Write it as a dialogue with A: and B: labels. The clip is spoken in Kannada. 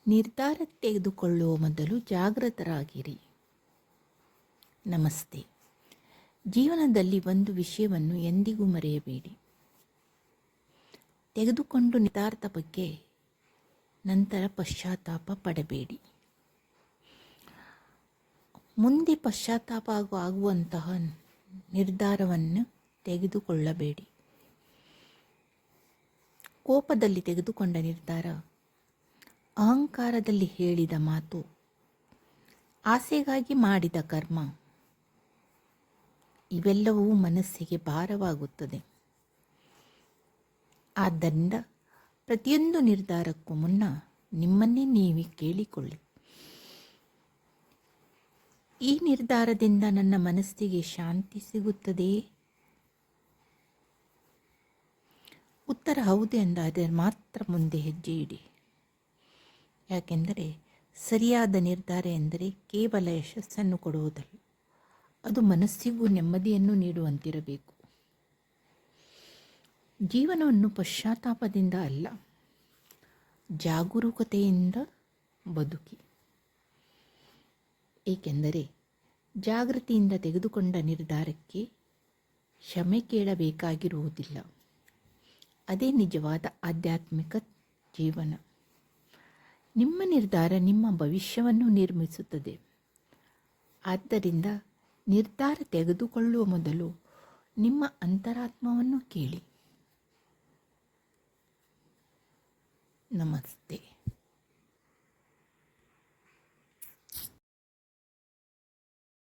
A: ನಿರ್ಧಾರ ತೆಗೆದುಕೊಳ್ಳುವ ಮೊದಲು ಜಾಗೃತರಾಗಿರಿ. ನಮಸ್ತೆ. ಜೀವನದಲ್ಲಿ ಒಂದು ವಿಷಯವನ್ನು ಎಂದಿಗೂ ಮರೆಯಬೇಡಿ. ತೆಗೆದುಕೊಂಡು ನಿರ್ಧಾರದ ಬಗ್ಗೆ ನಂತರ ಪಶ್ಚಾತ್ತಾಪ ಪಡಬೇಡಿ. ಮುಂದೆ ಪಶ್ಚಾತ್ತಾಪ ಆಗುವಂತಹ ನಿರ್ಧಾರವನ್ನು ತೆಗೆದುಕೊಳ್ಳಬೇಡಿ. ಕೋಪದಲ್ಲಿ ತೆಗೆದುಕೊಂಡ ನಿರ್ಧಾರ, ಅಹಂಕಾರದಲ್ಲಿ ಹೇಳಿದ ಮಾತು, ಆಸೆಗಾಗಿ ಮಾಡಿದ ಕರ್ಮ, ಇವೆಲ್ಲವೂ ಮನಸ್ಸಿಗೆ ಭಾರವಾಗುತ್ತದೆ. ಆದ್ದರಿಂದ ಪ್ರತಿಯೊಂದು ನಿರ್ಧಾರಕ್ಕೂ ಮುನ್ನ ನಿಮ್ಮನ್ನೇ ನೀವೇ ಕೇಳಿಕೊಳ್ಳಿ. ಈ ನಿರ್ಧಾರದಿಂದ ನನ್ನ ಮನಸ್ಸಿಗೆ ಶಾಂತಿ ಸಿಗುತ್ತದೆಯೇ? ಉತ್ತರ ಹೌದು ಎಂದಾದರೆ ಮಾತ್ರ ಮುಂದೆ ಹೆಜ್ಜೆ ಇಡಿ. ಯಾಕೆಂದರೆ ಸರಿಯಾದ ನಿರ್ಧಾರ ಎಂದರೆ ಕೇವಲ ಯಶಸ್ಸನ್ನು ಕೊಡುವುದಲ್ಲ, ಅದು ಮನಸ್ಸಿಗೂ ನೆಮ್ಮದಿಯನ್ನು ನೀಡುವಂತಿರಬೇಕು. ಜೀವನವನ್ನು ಪಶ್ಚಾತ್ತಾಪದಿಂದ ಅಲ್ಲ, ಜಾಗರೂಕತೆಯಿಂದ ಬದುಕಿ. ಏಕೆಂದರೆ ಜಾಗೃತಿಯಿಂದ ತೆಗೆದುಕೊಂಡ ನಿರ್ಧಾರಕ್ಕೆ ಕ್ಷಮೆ ಕೇಳಬೇಕಾಗಿರುವುದಿಲ್ಲ. ಅದೇ ನಿಜವಾದ ಆಧ್ಯಾತ್ಮಿಕ ಜೀವನ. ನಿಮ್ಮ ನಿರ್ಧಾರ ನಿಮ್ಮ ಭವಿಷ್ಯವನ್ನು ನಿರ್ಮಿಸುತ್ತದೆ. ಆದ್ದರಿಂದ ನಿರ್ಧಾರ ತೆಗೆದುಕೊಳ್ಳುವ ಮೊದಲು ನಿಮ್ಮ ಅಂತರಾತ್ಮವನ್ನು ಕೇಳಿ. ನಮಸ್ತೆ.